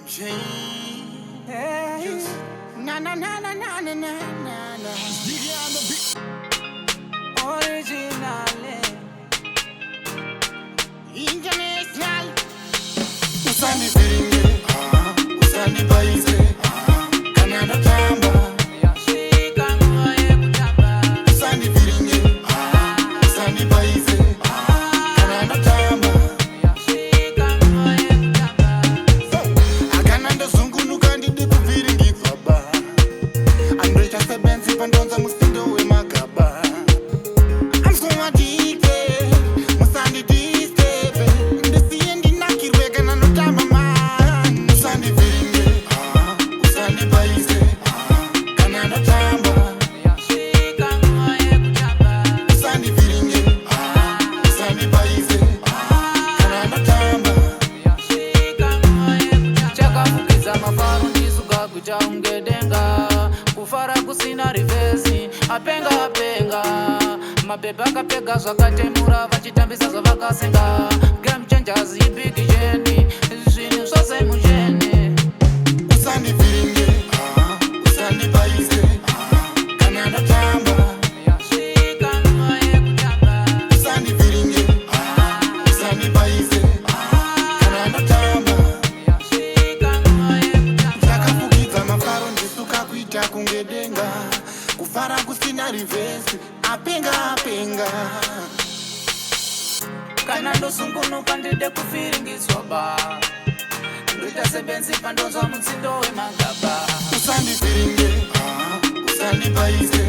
Hey. Na na na na na na na na. Original, international. Usani viringe, usani baize, Canada tamba. Usani viringe, usani baize, Canada tamba. Akananda zungunuka ndidi kuviringi baba. Andrecha sebenzi pandonza mustindo we magaba. I'm so addicted, musandi disturbe. Ndesi endi nakirweka na notamba man. Usani viringe, usani baize, Canada tamba. Usani viringe, usani baize, Canada tamba. Chakafukiza mafaro ndisuka kucha ungedenga kufara kusina rivesi apenga apenga mapepe akapega zvakatemura vachitambisa zvavakasenga game changers ibigijeni zvinhu zvose mucheni Usani viringe, usani baize, Canada tamba. Usani viringe, usani baize, Canada tamba. Chakafukidza mafaro ndisuka kuita kunge denga kufara kusina rivesi apenga apenga. kana ndosungunuka ndide kufiringiswa ba ndoita sebenzi pandonzwa mutsindo wemagaba Usani viringe, usani baize,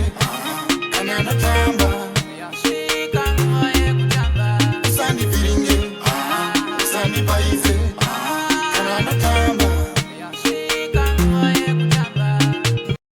Canada tamba.